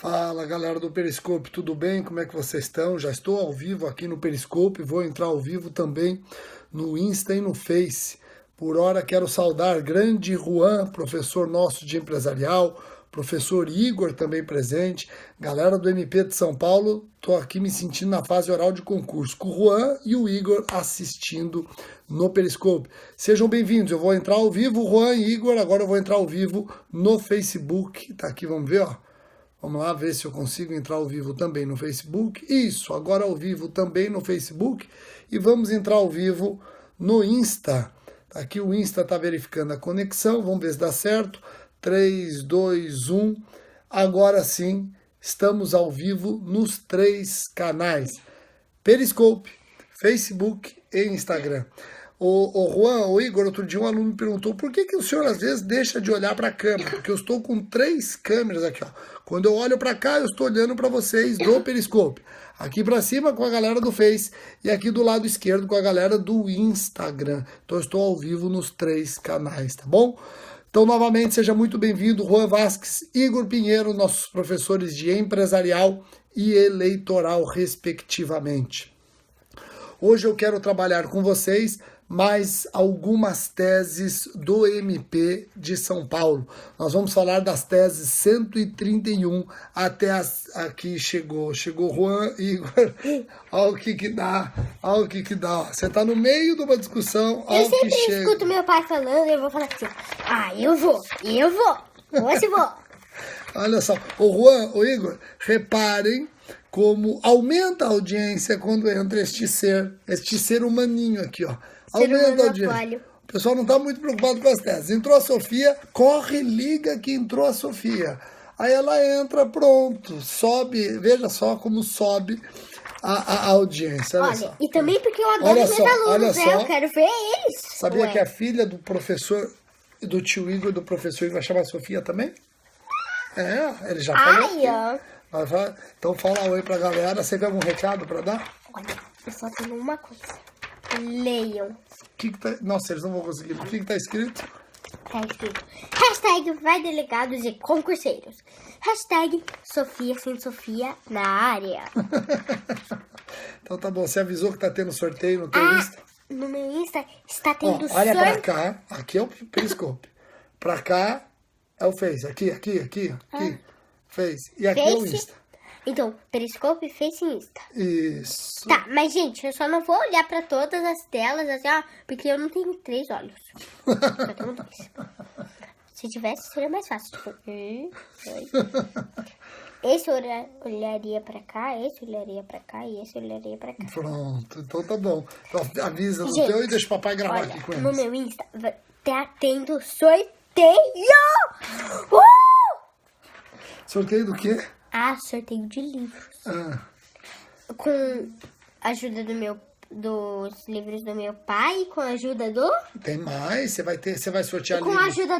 Fala galera do Periscope, tudo bem? Como é que vocês estão? Já estou ao vivo aqui no Periscope, vou entrar ao vivo também no Insta e no Face. Por hora quero saudar grande Juan, professor nosso de empresarial, professor Igor também presente, galera do MP de São Paulo, estou aqui me sentindo na fase oral de concurso, com o Juan e o Igor assistindo no Periscope. Sejam bem-vindos, eu vou entrar ao vivo, Juan e Igor, agora eu vou entrar ao vivo no Facebook, tá aqui, vamos ver, ó. Vamos lá ver se eu consigo entrar ao vivo também no Facebook. Isso, agora ao vivo também no Facebook. E vamos entrar ao vivo no Insta. Aqui o Insta está verificando a conexão. Vamos ver se dá certo. 3, 2, 1. Agora sim, estamos ao vivo nos 3 canais. Periscope, Facebook e Instagram. O Juan, o Igor, outro dia um aluno me perguntou por que o senhor às vezes deixa de olhar para a câmera? Porque eu estou com 3 câmeras aqui, ó. Quando eu olho para cá, eu estou olhando para vocês do Periscope. Aqui para cima com a galera do Face e aqui do lado esquerdo com a galera do Instagram. Então eu estou ao vivo nos 3 canais, tá bom? Então, novamente, seja muito bem-vindo, Juan Vasques, Igor Pinheiro, nossos professores de empresarial e eleitoral, respectivamente. Hoje eu quero trabalhar com vocês mais algumas teses do MP de São Paulo. Nós vamos falar das teses 131 até aqui chegou Juan, Igor, olha o que dá, olha o que dá. Você está no meio de uma discussão, olha o que chega. Eu sempre escuto meu pai falando e eu vou falar assim, eu vou, hoje vou. Olha só, o Juan, o Igor, reparem como aumenta a audiência quando entra este ser humaninho aqui, ó. Aumenta a audiência. O pessoal não está muito preocupado com as teses. Entrou a Sofia, corre, liga que entrou a Sofia. Aí ela entra, pronto, sobe, veja só como sobe a audiência. Olha só. E também porque eu adoro meus alunos, né? Eu quero ver eles. Sabia que a filha do professor, do tio Igor, do professor Igor, vai chamar Sofia também? É, ele já falou. Então fala oi pra galera. Você tem algum recado pra dar? Olha, eu só tenho uma coisa. Leiam. Nossa, eles não vão conseguir. O que tá escrito? Tá escrito. Hashtag vai delegados e concurseiros. Hashtag Sofia sem Sofia na área. Então tá bom. Você avisou que tá tendo sorteio no teu Insta? No meu Insta está tendo sorteio. Olha pra cá. Aqui é o Periscope. Pra cá é o Face. Aqui. Face. E aqui é o Insta. Então, Periscope, Face e Insta. Isso. Tá, mas gente, eu só não vou olhar pra todas as telas, assim, porque eu não tenho 3 olhos. Só tenho 2. Se tivesse, seria mais fácil. Tipo, 1, 2. Esse olharia pra cá, esse olharia pra cá e esse olharia pra cá. Pronto, então tá bom. Então avisa no teu e deixa o papai gravar aqui com eles. No meu Insta tá tendo sorteio! Sorteio do quê? Sorteio de livros. Com a ajuda dos livros do meu pai, com a ajuda do... Tem mais, você vai sortear com livros. Com a ajuda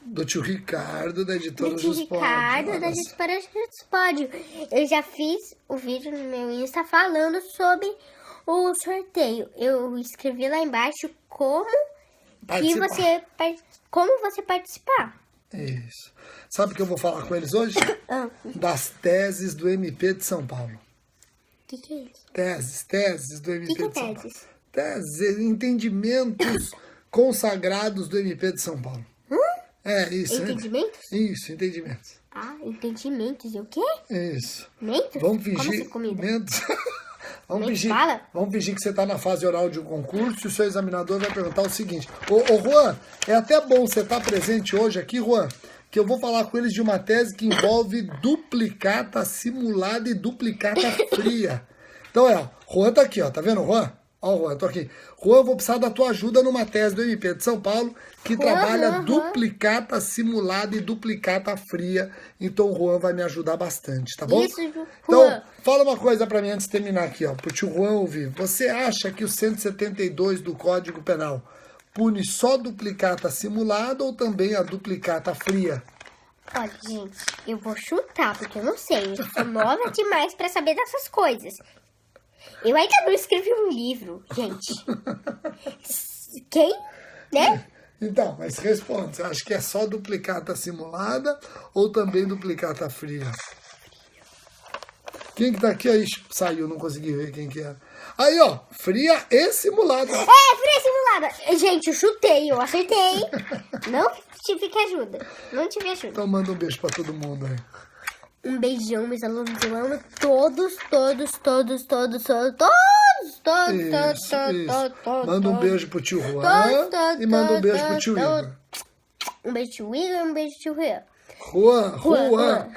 do tio Ricardo, da editora do tio Ricardo, da editora Pódio. Eu já fiz o vídeo no meu Insta falando sobre o sorteio. Eu escrevi lá embaixo como você participar. Isso. Sabe o que eu vou falar com eles hoje? Das teses do MP de São Paulo. O que é isso? Teses do MP de São Paulo. Teses? Teses, entendimentos consagrados do MP de São Paulo. É, isso. Entendimentos? Isso, entendimentos. Entendimentos e o quê? Isso. Mentos? Vamos fingir. Como assim, comida? Mentos. Vamos fingir que você está na fase oral de um concurso e o seu examinador vai perguntar o seguinte. Ô Juan, é até bom você estar presente hoje aqui, Juan, que eu vou falar com eles de uma tese que envolve duplicata simulada e duplicata fria. Então Juan tá aqui, ó, tá vendo, Juan? Ó, Juan, tô aqui. Juan, eu vou precisar da tua ajuda numa tese do MP de São Paulo que trabalha duplicata simulada e duplicata fria. Então o Juan vai me ajudar bastante, tá bom? Isso, Juan. Então, fala uma coisa pra mim antes de terminar aqui, ó, pro tio Juan ouvir. Você acha que o 172 do Código Penal pune só duplicata simulada ou também a duplicata fria? Olha, gente, eu vou chutar, porque eu não sei. Eu sou nova demais pra saber dessas coisas. Eu ainda não escrevi um livro, gente. Quem? Né? Então, mas responde. Você acha que é só duplicata simulada ou também duplicata fria? Quem que tá aqui? Aí saiu, não consegui ver quem que era. Aí, ó, fria e simulada. É, fria e simulada. Gente, eu chutei, eu acertei. Não tive que ajuda. Não tive ajuda. Então manda um beijo pra todo mundo aí. Um beijão, meus alunos. Eu amo todos. Manda um beijo pro tio Juan e manda um beijo pro tio Igor. Um beijo pro Igor e um beijo pro tio Juan. Juan.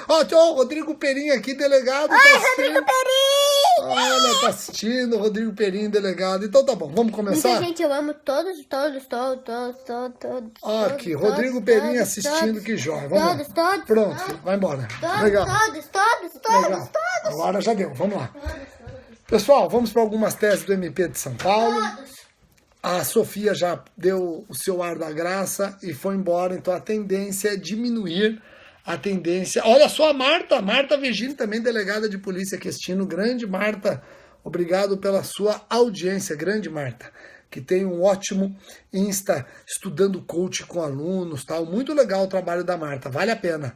Ó, tem o Rodrigo Perim aqui, delegado. Ai, tá Rodrigo Perim! Olha, tá assistindo, Rodrigo Perim, delegado. Então tá bom, vamos começar? Então, gente, eu amo todos. Ó, aqui, Rodrigo Perim assistindo, que joia. Vamos lá. Pronto, vai embora. Legal. Legal. Agora já deu, vamos lá. Pessoal, vamos para algumas teses do MP de São Paulo. A Sofia já deu o seu ar da graça e foi embora, então a tendência é diminuir a tendência. Olha só a Marta Virgínio, também delegada de polícia aqui assistindo. Grande Marta, obrigado pela sua audiência, grande Marta, que tem um ótimo Insta, estudando coach com alunos, tal. Muito legal o trabalho da Marta, vale a pena.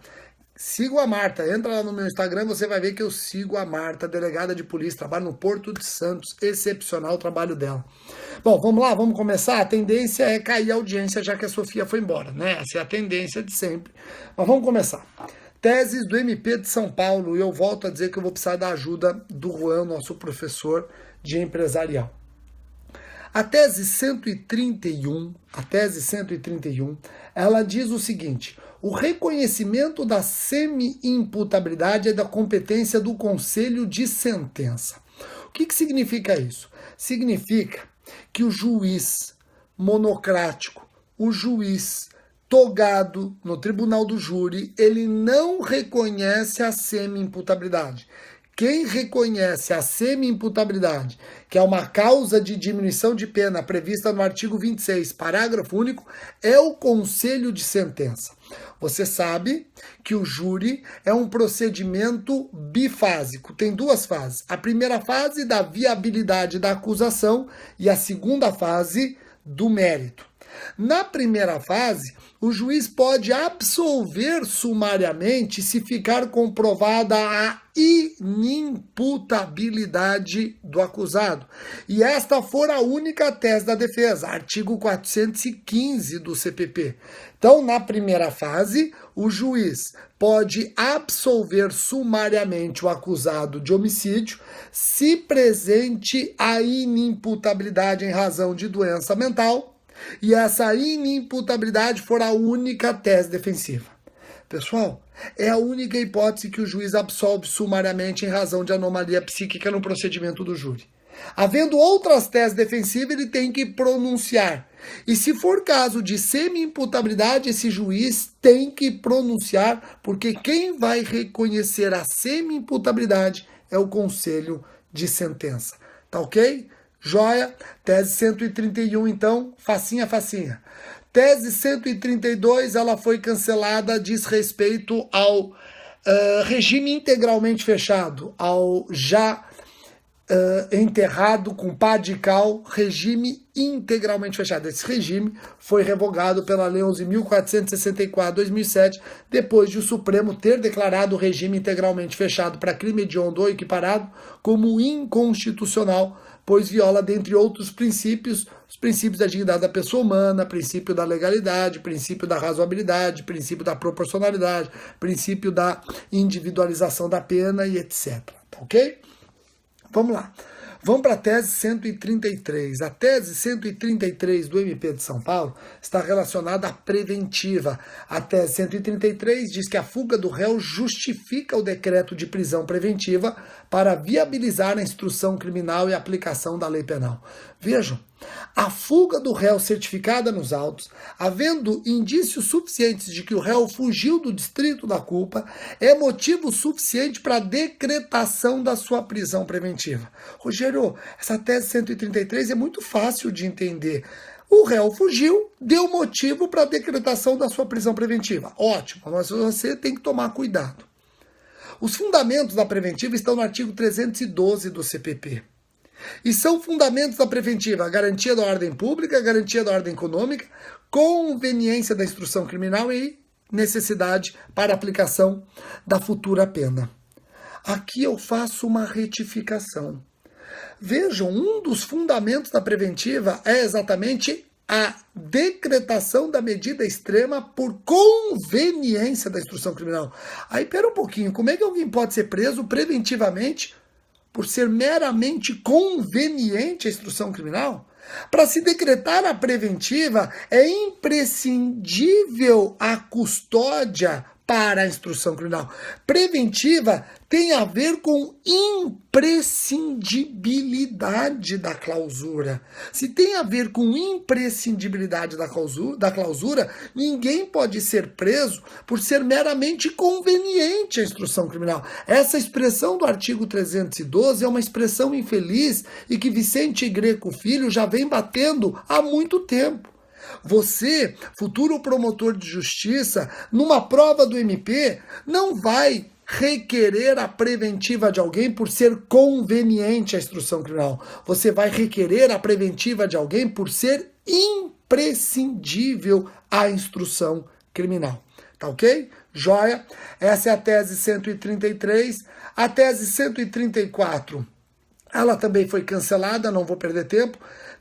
Sigam a Marta, entra lá no meu Instagram, você vai ver que eu sigo a Marta, delegada de polícia, trabalha no Porto de Santos, excepcional o trabalho dela. Bom, vamos lá, vamos começar? A tendência é cair a audiência, já que a Sofia foi embora, né? Essa é a tendência de sempre. Mas vamos começar. Teses do MP de São Paulo, e eu volto a dizer que eu vou precisar da ajuda do Juan, nosso professor de empresarial. A tese 131, ela diz o seguinte: o reconhecimento da semi-imputabilidade é da competência do Conselho de Sentença. O que significa isso? Significa que o juiz monocrático, o juiz togado no tribunal do júri, ele não reconhece a semi-imputabilidade. Quem reconhece a semi-imputabilidade, que é uma causa de diminuição de pena prevista no artigo 26, parágrafo único, é o Conselho de Sentença. Você sabe que o júri é um procedimento bifásico, tem duas fases. A primeira fase da viabilidade da acusação e a segunda fase do mérito. Na primeira fase, o juiz pode absolver sumariamente se ficar comprovada a inimputabilidade do acusado. E esta for a única tese da defesa, artigo 415 do CPP. Então, na primeira fase, o juiz pode absolver sumariamente o acusado de homicídio se presente a inimputabilidade em razão de doença mental, e essa inimputabilidade for a única tese defensiva. Pessoal, é a única hipótese que o juiz absolve sumariamente em razão de anomalia psíquica no procedimento do júri. Havendo outras teses defensivas, ele tem que pronunciar. E se for caso de semi-imputabilidade, esse juiz tem que pronunciar, porque quem vai reconhecer a semi-imputabilidade é o Conselho de Sentença. Tá ok? Joia, tese 131, então, facinha. Tese 132, ela foi cancelada, diz respeito ao regime integralmente fechado, ao já enterrado com pá de cal, regime integralmente fechado. Esse regime foi revogado pela Lei 11.464/2007, depois de o Supremo ter declarado o regime integralmente fechado para crime hediondo ou equiparado como inconstitucional, pois viola, dentre outros princípios, os princípios da dignidade da pessoa humana, princípio da legalidade, princípio da razoabilidade, princípio da proporcionalidade, princípio da individualização da pena e etc. Tá ok? Vamos lá. Vamos para a tese 133. A tese 133 do MP de São Paulo está relacionada à preventiva. A tese 133 diz que a fuga do réu justifica o decreto de prisão preventiva para viabilizar a instrução criminal e a aplicação da lei penal. Vejam, a fuga do réu certificada nos autos, havendo indícios suficientes de que o réu fugiu do distrito da culpa, é motivo suficiente para a decretação da sua prisão preventiva. Rogério, essa tese 133 é muito fácil de entender. O réu fugiu, deu motivo para a decretação da sua prisão preventiva. Ótimo, mas você tem que tomar cuidado. Os fundamentos da preventiva estão no artigo 312 do CPP. E são fundamentos da preventiva: a garantia da ordem pública, a garantia da ordem econômica, conveniência da instrução criminal e necessidade para aplicação da futura pena. Aqui eu faço uma retificação. Vejam, um dos fundamentos da preventiva é exatamente a decretação da medida extrema por conveniência da instrução criminal. Aí, pera um pouquinho, como é que alguém pode ser preso preventivamente por ser meramente conveniente a instrução criminal? Para se decretar a preventiva, é imprescindível a custódia para a instrução criminal. Preventiva tem a ver com imprescindibilidade da clausura. Se tem a ver com imprescindibilidade da clausura, ninguém pode ser preso por ser meramente conveniente à instrução criminal. Essa expressão do artigo 312 é uma expressão infeliz e que Vicente Greco Filho já vem batendo há muito tempo. Você, futuro promotor de justiça, numa prova do MP, não vai requerer a preventiva de alguém por ser conveniente à instrução criminal. Você vai requerer a preventiva de alguém por ser imprescindível à instrução criminal. Tá ok? Joia? Essa é a tese 133. A tese 134, ela também foi cancelada, não vou perder tempo.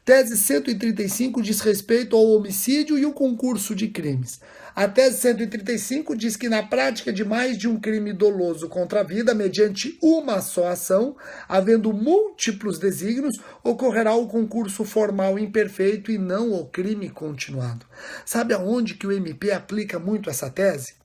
Tese 135 diz respeito ao homicídio e o concurso de crimes. A tese 135 diz que na prática de mais de um crime doloso contra a vida, mediante uma só ação, havendo múltiplos desígnios, ocorrerá o concurso formal imperfeito e não o crime continuado. Sabe aonde que o MP aplica muito essa tese?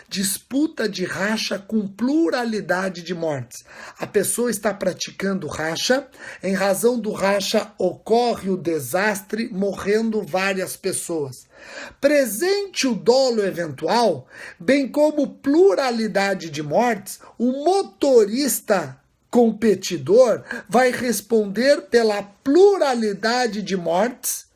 Disputa de racha com pluralidade de mortes. A pessoa está praticando racha, em razão do racha ocorre o desastre, morrendo várias pessoas. Presente o dolo eventual, bem como pluralidade de mortes, o motorista competidor vai responder pela pluralidade de mortes,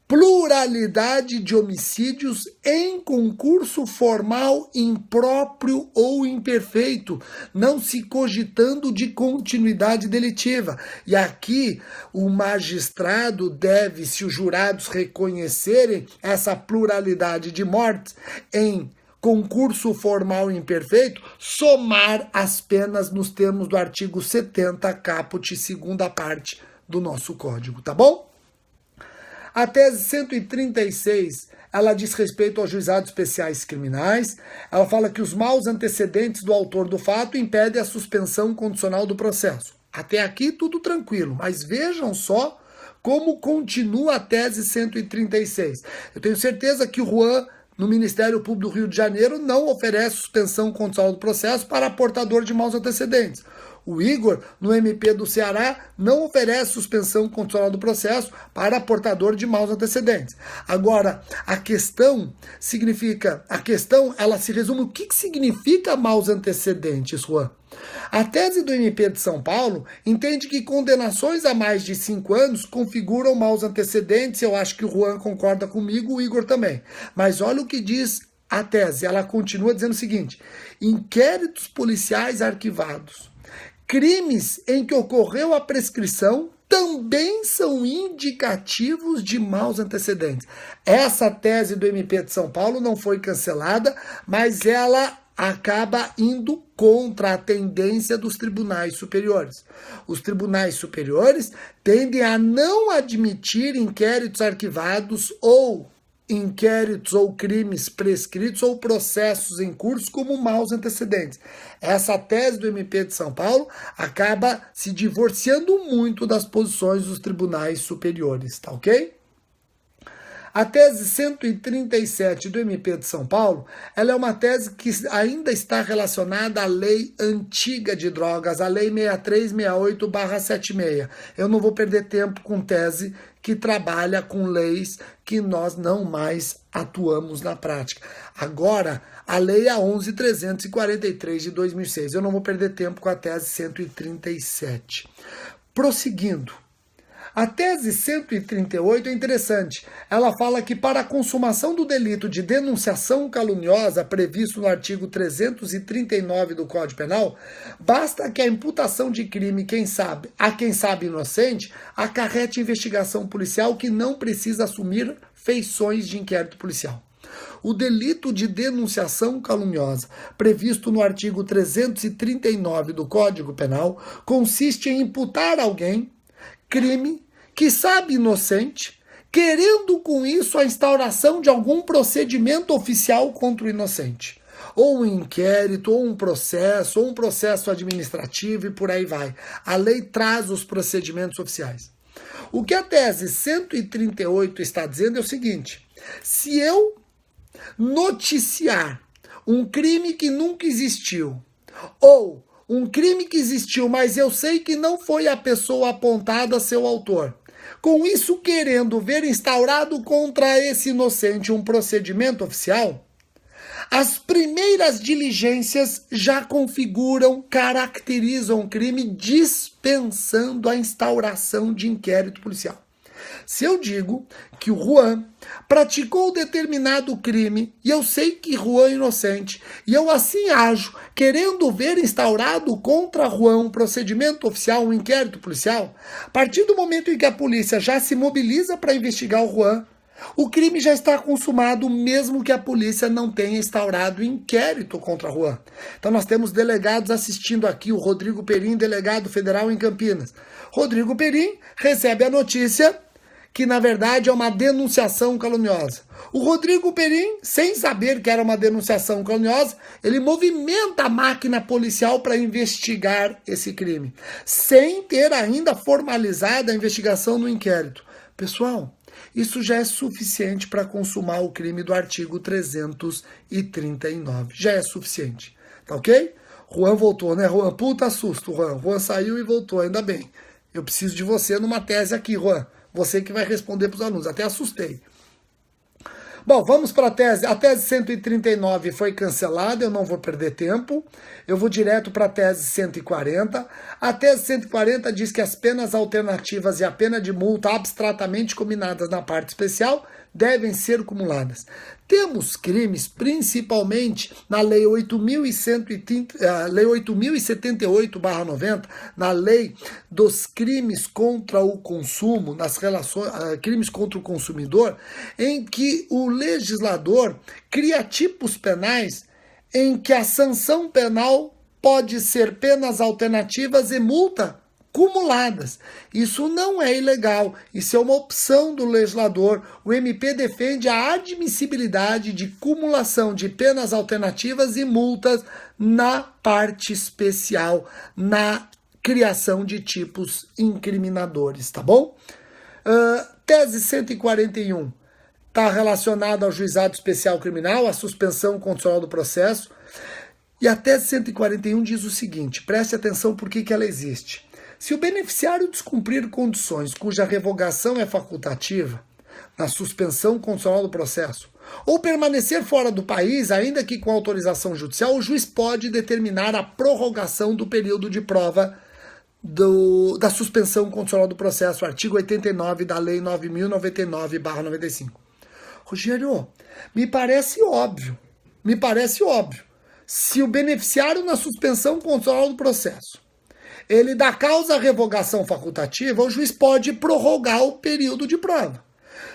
pluralidade de homicídios em concurso formal impróprio ou imperfeito, não se cogitando de continuidade delitiva. E aqui o magistrado deve, se os jurados reconhecerem essa pluralidade de mortes em concurso formal imperfeito, somar as penas nos termos do artigo 70, caput, segunda parte do nosso código, tá bom? A tese 136, ela diz respeito aos juizados especiais criminais. Ela fala que os maus antecedentes do autor do fato impedem a suspensão condicional do processo. Até aqui tudo tranquilo, mas vejam só como continua a tese 136. Eu tenho certeza que o Juan, no Ministério Público do Rio de Janeiro, não oferece suspensão condicional do processo para portador de maus antecedentes. O Igor, no MP do Ceará, não oferece suspensão condicional do processo para portador de maus antecedentes. Agora, a questão, ela se resume, o que significa maus antecedentes, Juan? A tese do MP de São Paulo entende que condenações a mais de 5 anos configuram maus antecedentes. Eu acho que o Juan concorda comigo, o Igor também. Mas olha o que diz a tese, ela continua dizendo o seguinte: inquéritos policiais arquivados, crimes em que ocorreu a prescrição também são indicativos de maus antecedentes. Essa tese do MP de São Paulo não foi cancelada, mas ela acaba indo contra a tendência dos tribunais superiores. Os tribunais superiores tendem a não admitir inquéritos arquivados ou inquéritos ou crimes prescritos ou processos em curso como maus antecedentes. Essa tese do MP de São Paulo acaba se divorciando muito das posições dos tribunais superiores, tá ok? A tese 137 do MP de São Paulo, ela é uma tese que ainda está relacionada à lei antiga de drogas, a lei 6368/76. Eu não vou perder tempo com tese que trabalha com leis que nós não mais atuamos na prática. Agora, a lei é a 11.343 de 2006. Eu não vou perder tempo com a tese 137. Prosseguindo. A tese 138 é interessante. Ela fala que para a consumação do delito de denunciação caluniosa previsto no artigo 339 do Código Penal, basta que a imputação de crime, quem sabe inocente, acarrete investigação policial que não precisa assumir feições de inquérito policial. O delito de denunciação caluniosa, previsto no artigo 339 do Código Penal, consiste em imputar a alguém crime que sabe inocente, querendo com isso a instauração de algum procedimento oficial contra o inocente. Ou um inquérito, ou um processo administrativo e por aí vai. A lei traz os procedimentos oficiais. O que a tese 138 está dizendo é o seguinte: se eu noticiar um crime que nunca existiu, ou um crime que existiu, mas eu sei que não foi a pessoa apontada a ser o autor, com isso querendo ver instaurado contra esse inocente um procedimento oficial, as primeiras diligências já configuram, caracterizam o crime, dispensando a instauração de inquérito policial. Se eu digo que o Juan praticou determinado crime e eu sei que Juan é inocente e eu assim ajo, querendo ver instaurado contra Juan um procedimento oficial, um inquérito policial, a partir do momento em que a polícia já se mobiliza para investigar o Juan, o crime já está consumado, mesmo que a polícia não tenha instaurado inquérito contra Juan. Então nós temos delegados assistindo aqui, o Rodrigo Perim, delegado federal em Campinas. Rodrigo Perim recebe a notícia que na verdade é uma denunciação caluniosa. O Rodrigo Perim, sem saber que era uma denunciação caluniosa, ele movimenta a máquina policial para investigar esse crime, sem ter ainda formalizado a investigação no inquérito. Pessoal, isso já é suficiente para consumar o crime do artigo 339. Já é suficiente. Tá ok? Juan voltou, né, Juan? Puta susto, Juan. Juan saiu e voltou, ainda bem. Eu preciso de você numa tese aqui, Juan. Você que vai responder para os alunos. Até assustei. Bom, vamos para a tese. A tese 139 foi cancelada, eu não vou perder tempo. Eu vou direto para a tese 140. A tese 140 diz que as penas alternativas e a pena de multa abstratamente combinadas na parte especial devem ser cumuladas. Temos crimes, principalmente na Lei 8.078/90, na Lei dos crimes contra o consumo, nas relações, crimes contra o consumidor, em que o legislador cria tipos penais em que a sanção penal pode ser penas alternativas e multa cumuladas. Isso não é ilegal, isso é uma opção do legislador. O MP defende a admissibilidade de cumulação de penas alternativas e multas na parte especial, na criação de tipos incriminadores, tá bom? Tese 141 está relacionada ao juizado especial criminal, à suspensão condicional do processo. E a tese 141 diz o seguinte, preste atenção por que ela existe. Se o beneficiário descumprir condições cuja revogação é facultativa, na suspensão condicional do processo, ou permanecer fora do país, ainda que com autorização judicial, o juiz pode determinar a prorrogação do período de prova da suspensão condicional do processo, artigo 89 da Lei 9.099/95. Rogério, me parece óbvio. Se o beneficiário na suspensão condicional do processo ele dá causa à revogação facultativa, o juiz pode prorrogar o período de prova.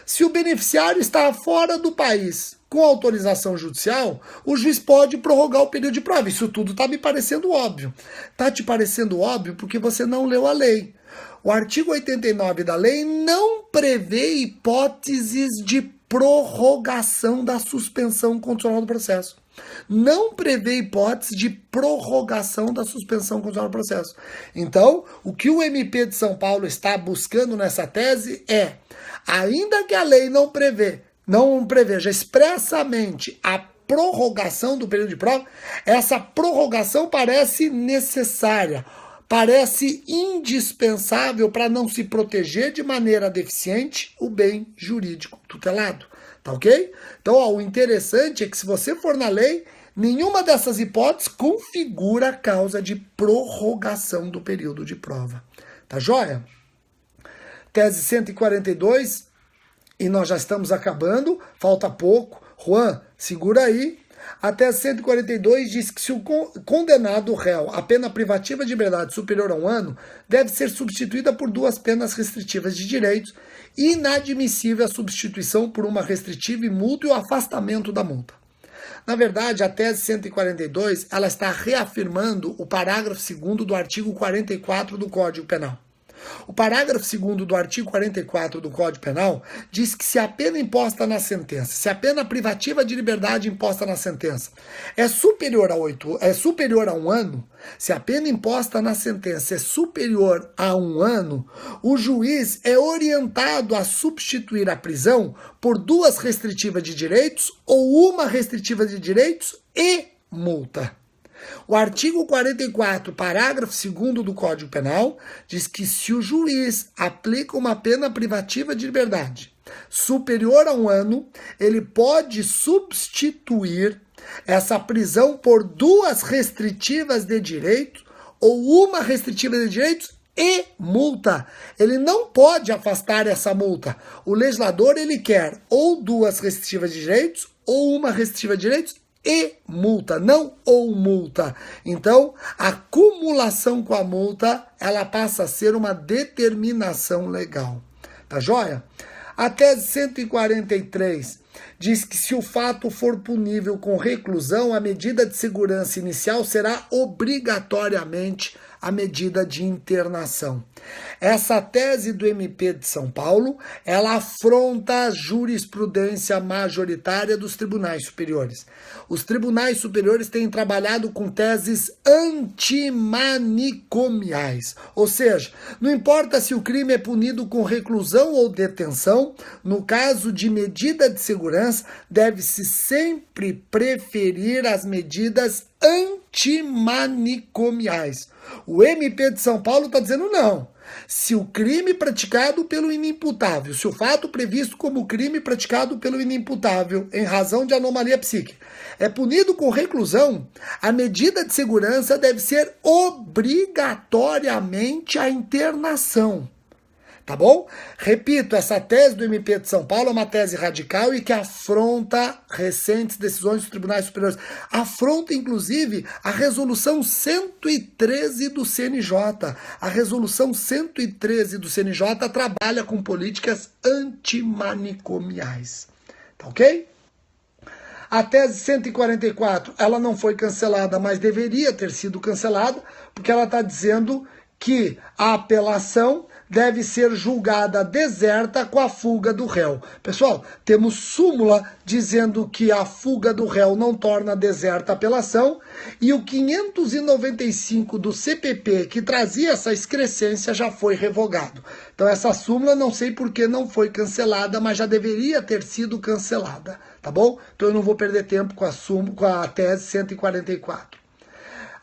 Se o beneficiário está fora do país com autorização judicial, o juiz pode prorrogar o período de prova. Isso tudo está me parecendo óbvio. Está te parecendo óbvio porque você não leu a lei. O artigo 89 da lei não prevê hipóteses de prorrogação da suspensão condicional do processo. Não prevê hipótese de prorrogação da suspensão condicional do processo. Então, o que o MP de São Paulo está buscando nessa tese é, ainda que a lei não preveja expressamente a prorrogação do período de prova, essa prorrogação parece necessária, parece indispensável para não se proteger de maneira deficiente o bem jurídico tutelado. Tá ok? Então, o interessante é que se você for na lei, nenhuma dessas hipóteses configura a causa de prorrogação do período de prova. Tá joia? Tese 142, e nós já estamos acabando, falta pouco. Juan, segura aí. A tese 142 diz que se o condenado réu a pena privativa de liberdade superior a 1 ano, deve ser substituída por 2 penas restritivas de direitos, inadmissível a substituição por uma restritiva e multa e o afastamento da multa. Na verdade, a tese 142 ela está reafirmando o parágrafo 2º do artigo 44 do Código Penal. O parágrafo 2º do artigo 44 do Código Penal diz que se a pena imposta na sentença, se a pena privativa de liberdade imposta na sentença é superior a 1 ano, se a pena imposta na sentença é superior a 1 ano, o juiz é orientado a substituir a prisão por 2 restritivas de direitos ou 1 restritiva de direitos e multa. O artigo 44, parágrafo 2º do Código Penal, diz que se o juiz aplica uma pena privativa de liberdade superior a 1 ano, ele pode substituir essa prisão por 2 restritivas de direitos ou 1 restritiva de direitos e multa. Ele não pode afastar essa multa. O legislador ele quer ou 2 restritivas de direitos ou 1 restritiva de direitos e multa, não ou multa. Então, a acumulação com a multa, ela passa a ser uma determinação legal. Tá joia? A tese 143 diz que se o fato for punível com reclusão, a medida de segurança inicial será obrigatoriamente a medida de internação. Essa tese do MP de São Paulo, ela afronta a jurisprudência majoritária dos tribunais superiores. Os tribunais superiores têm trabalhado com teses antimanicomiais, ou seja, não importa se o crime é punido com reclusão ou detenção, no caso de medida de segurança, deve-se sempre preferir as medidas antimanicomiais. O MP de São Paulo está dizendo não. Se o crime praticado pelo inimputável, se o fato previsto como crime praticado pelo inimputável em razão de anomalia psíquica é punido com reclusão, a medida de segurança deve ser obrigatoriamente a internação. Tá bom? Repito, essa tese do MP de São Paulo é uma tese radical e que afronta recentes decisões dos tribunais superiores. Afronta, inclusive, a resolução 113 do CNJ. A resolução 113 do CNJ trabalha com políticas antimanicomiais. Tá ok? A tese 144, ela não foi cancelada, mas deveria ter sido cancelada, porque ela está dizendo que a apelação deve ser julgada deserta com a fuga do réu. Pessoal, temos súmula dizendo que a fuga do réu não torna deserta a apelação e o 595 do CPP, que trazia essa excrescência, já foi revogado. Então essa súmula não sei por que não foi cancelada, mas já deveria ter sido cancelada, tá bom? Então eu não vou perder tempo com a tese 144.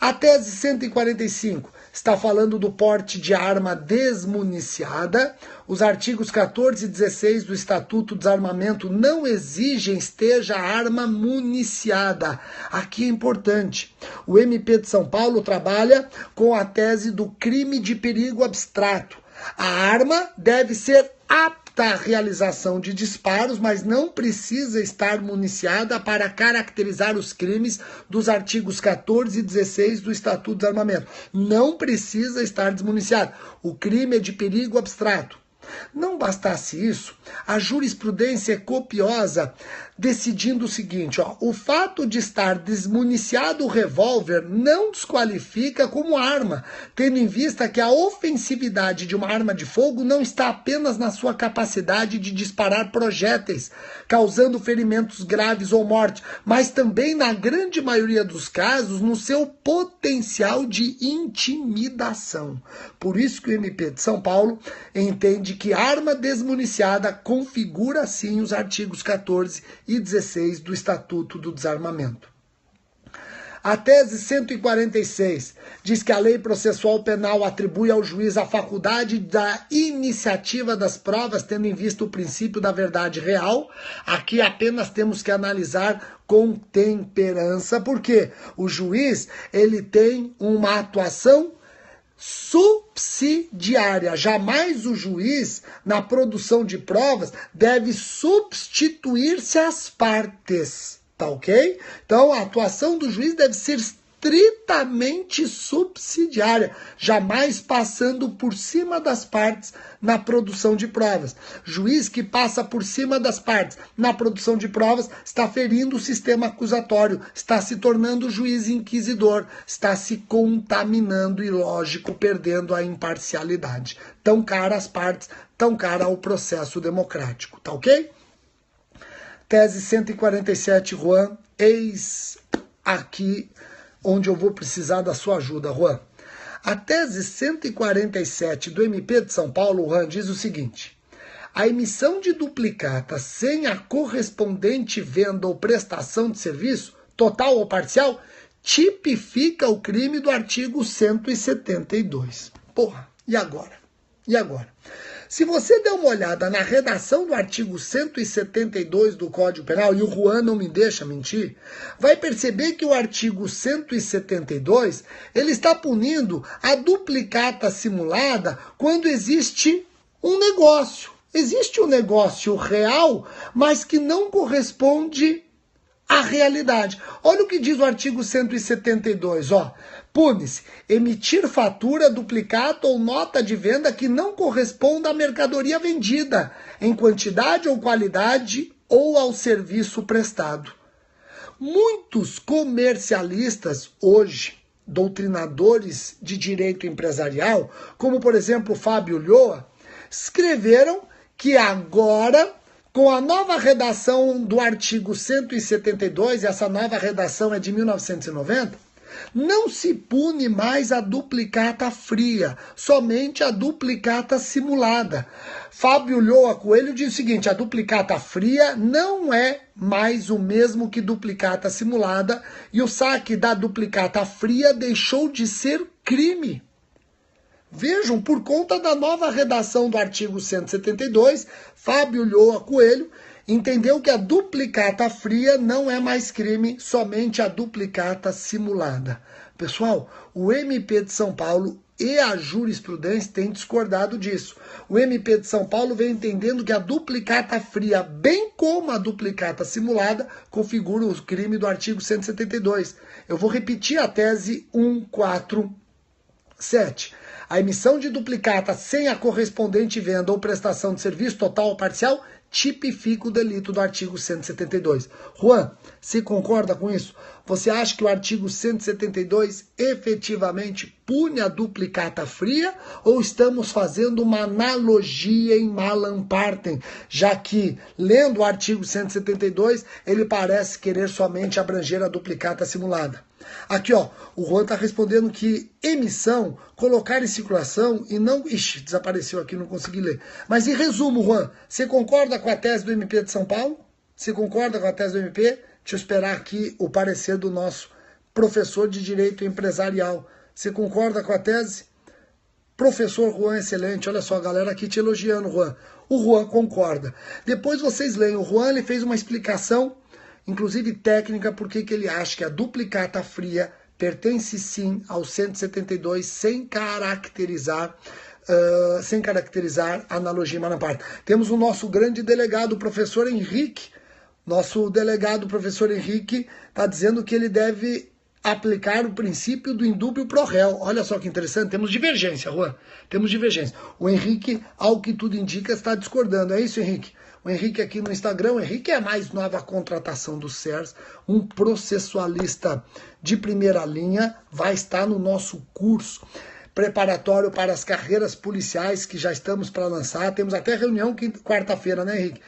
A tese 145 está falando do porte de arma desmuniciada. Os artigos 14 e 16 do Estatuto do Desarmamento não exigem esteja a arma municiada. Aqui é importante. O MP de São Paulo trabalha com a tese do crime de perigo abstrato. A arma deve ser apta à realização de disparos, mas não precisa estar municiada para caracterizar os crimes dos artigos 14 e 16 do Estatuto do Desarmamento. Não precisa estar desmuniciada. O crime é de perigo abstrato. Não bastasse isso, a jurisprudência é copiosa, decidindo o seguinte, o fato de estar desmuniciado o revólver não desqualifica como arma, tendo em vista que a ofensividade de uma arma de fogo não está apenas na sua capacidade de disparar projéteis, causando ferimentos graves ou morte, mas também, na grande maioria dos casos, no seu potencial de intimidação. Por isso que o MP de São Paulo entende que arma desmuniciada configura, assim, os artigos 14 e 16 do Estatuto do Desarmamento. A tese 146 diz que a lei processual penal atribui ao juiz a faculdade da iniciativa das provas, tendo em vista o princípio da verdade real. Aqui apenas temos que analisar com temperança, porque o juiz ele tem uma atuação subsidiária. Jamais o juiz, na produção de provas, deve substituir-se às partes. Tá ok? Então, a atuação do juiz deve ser estritamente subsidiária, jamais passando por cima das partes na produção de provas. Juiz que passa por cima das partes na produção de provas está ferindo o sistema acusatório, está se tornando juiz inquisidor, está se contaminando e, lógico, perdendo a imparcialidade. Tão cara às partes, tão cara ao processo democrático, tá ok? Tese 147, Juan, eis aqui onde eu vou precisar da sua ajuda, Juan. A tese 147 do MP de São Paulo, Juan, diz o seguinte: a emissão de duplicata sem a correspondente venda ou prestação de serviço, total ou parcial, tipifica o crime do artigo 172. Porra, e agora? E agora? Se você der uma olhada na redação do artigo 172 do Código Penal, e o Juan não me deixa mentir, vai perceber que o artigo 172, ele está punindo a duplicata simulada quando existe um negócio. Existe um negócio real, mas que não corresponde à realidade. Olha o que diz o artigo 172, ó. Pune-se emitir fatura, duplicata ou nota de venda que não corresponda à mercadoria vendida, em quantidade ou qualidade, ou ao serviço prestado. Muitos comercialistas hoje, doutrinadores de direito empresarial, como por exemplo Fábio Ulloa, escreveram que agora, com a nova redação do artigo 172, e essa nova redação é de 1990, não se pune mais a duplicata fria, somente a duplicata simulada. Fábio Ulloa Coelho diz o seguinte: a duplicata fria não é mais o mesmo que duplicata simulada, e o saque da duplicata fria deixou de ser crime. Vejam, por conta da nova redação do artigo 172, Fábio Ulloa Coelho entendeu que a duplicata fria não é mais crime, somente a duplicata simulada. Pessoal, o MP de São Paulo e a jurisprudência têm discordado disso. O MP de São Paulo vem entendendo que a duplicata fria, bem como a duplicata simulada, configura o crime do artigo 172. Eu vou repetir a tese 147. A emissão de duplicata sem a correspondente venda ou prestação de serviço total ou parcial tipifica o delito do artigo 172. Juan, você concorda com isso? Você acha que o artigo 172 efetivamente pune a duplicata fria, ou estamos fazendo uma analogia em malam partem, já que, lendo o artigo 172, ele parece querer somente abranger a duplicata simulada? Aqui, ó, o Juan está respondendo que emissão, colocar em circulação e não... Ixi, desapareceu aqui, não consegui ler. Mas em resumo, Juan, você concorda com a tese do MP de São Paulo? Você concorda com a tese do MP? Deixa eu esperar aqui o parecer do nosso professor de Direito Empresarial. Você concorda com a tese? Professor Juan, excelente. Olha só, a galera aqui te elogiando, Juan. O Juan concorda. Depois vocês leem. O Juan ele fez uma explicação, inclusive técnica, porque ele acha que a duplicata fria pertence sim ao 172 sem caracterizar a analogia malam partem. Temos o nosso grande delegado, o professor Henrique. Nosso delegado, o professor Henrique, está dizendo que ele deve aplicar o princípio do indúbio pro réu. Olha só que interessante, temos divergência, Juan. Temos divergência. O Henrique, ao que tudo indica, está discordando. É isso, Henrique? O Henrique aqui no Instagram, o Henrique é a mais nova contratação do SERS, um processualista de primeira linha, vai estar no nosso curso preparatório para as carreiras policiais que já estamos para lançar. Temos até reunião quarta-feira, né, Henrique?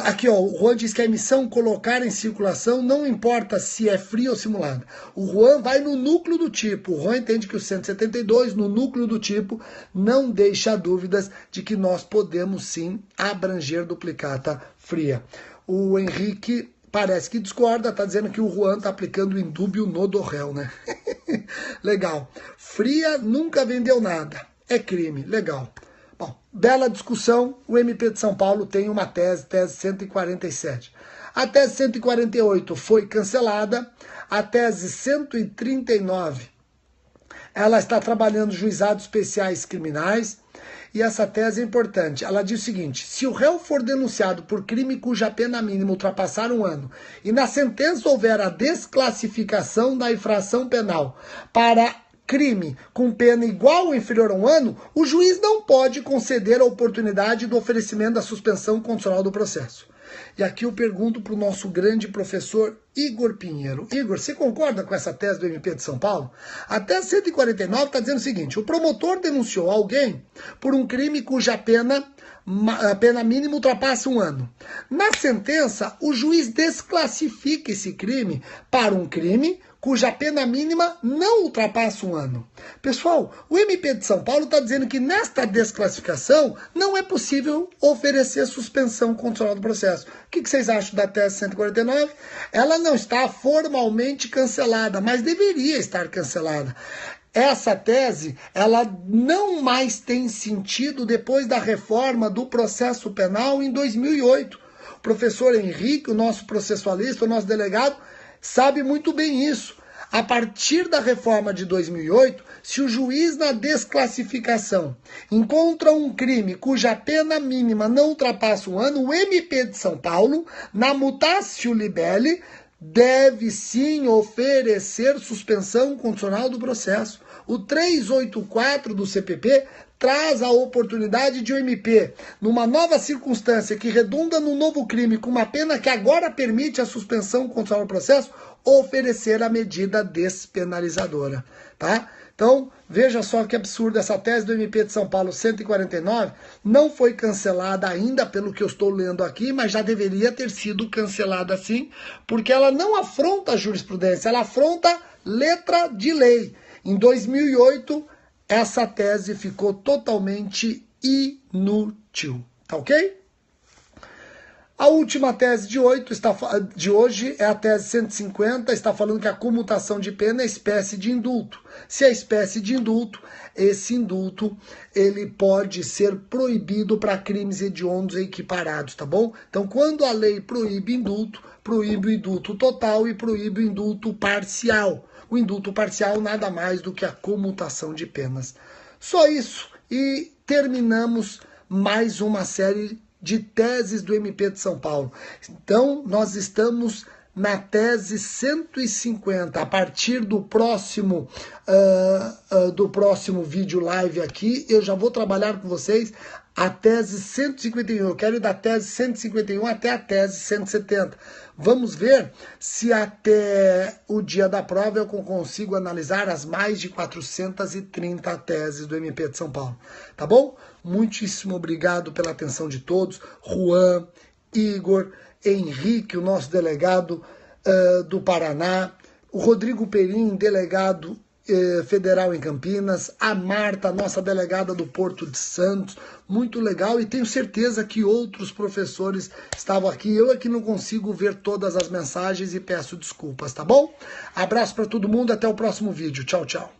Aqui, ó, o Juan diz que a emissão colocar em circulação não importa se é fria ou simulada. O Juan vai no núcleo do tipo. O Juan entende que o 172, no núcleo do tipo, não deixa dúvidas de que nós podemos sim abranger duplicata fria. O Henrique parece que discorda, está dizendo que o Juan está aplicando o indúbio no do réu, né? Legal. Fria nunca vendeu nada. É crime. Legal. Bom, bela discussão. O MP de São Paulo tem uma tese 147. A tese 148 foi cancelada. A tese 139, ela está trabalhando juizados especiais criminais. e essa tese é importante. Ela diz o seguinte: se o réu for denunciado por crime cuja pena mínima ultrapassar 1 ano e na sentença houver a desclassificação da infração penal para crime com pena igual ou inferior a 1 ano, o juiz não pode conceder a oportunidade do oferecimento da suspensão condicional do processo. E aqui eu pergunto para o nosso grande professor Igor Pinheiro. Igor, você concorda com essa tese do MP de São Paulo? A tese 149 está dizendo o seguinte: o promotor denunciou alguém por um crime cuja pena mínima ultrapassa 1 ano. Na sentença, o juiz desclassifica esse crime para um crime cuja pena mínima não ultrapassa 1 ano. Pessoal, o MP de São Paulo está dizendo que nesta desclassificação não é possível oferecer suspensão condicional do processo. O que vocês acham da tese 149? Ela não está formalmente cancelada, mas deveria estar cancelada. Essa tese, ela não mais tem sentido depois da reforma do processo penal em 2008. O professor Henrique, o nosso processualista, o nosso delegado, sabe muito bem isso. A partir da reforma de 2008, se o juiz na desclassificação encontra um crime cuja pena mínima não ultrapassa 1 ano, o MP de São Paulo, na mutatio libelli, deve sim oferecer suspensão condicional do processo. O 384 do CPP traz a oportunidade de o MP, numa nova circunstância que redunda num novo crime com uma pena que agora permite a suspensão condicional do processo, oferecer a medida despenalizadora, tá? Então, veja só que absurdo, essa tese do MP de São Paulo 149 não foi cancelada ainda pelo que eu estou lendo aqui, mas já deveria ter sido cancelada sim, porque ela não afronta a jurisprudência, ela afronta letra de lei. Em 2008, essa tese ficou totalmente inútil, tá ok? A última tese de hoje é a tese 150, está falando que a comutação de pena é espécie de indulto. Se é espécie de indulto, esse indulto ele pode ser proibido para crimes hediondos e equiparados, tá bom? Então, quando a lei proíbe o indulto total e proíbe o indulto parcial. O indulto parcial nada mais do que a comutação de penas. Só isso, e terminamos mais uma série de teses do MP de São Paulo. Então, nós estamos na tese 150. A partir do próximo vídeo live aqui, eu já vou trabalhar com vocês a tese 151. Eu quero ir da tese 151 até a tese 170. Vamos ver se até o dia da prova eu consigo analisar as mais de 430 teses do MP de São Paulo. Tá bom? Muitíssimo obrigado pela atenção de todos. Juan, Igor, Henrique, o nosso delegado do Paraná, o Rodrigo Perim, delegado federal em Campinas, a Marta, nossa delegada do Porto de Santos, muito legal, e tenho certeza que outros professores estavam aqui. Eu aqui não consigo ver todas as mensagens e peço desculpas, tá bom? Abraço para todo mundo, até o próximo vídeo. Tchau, tchau.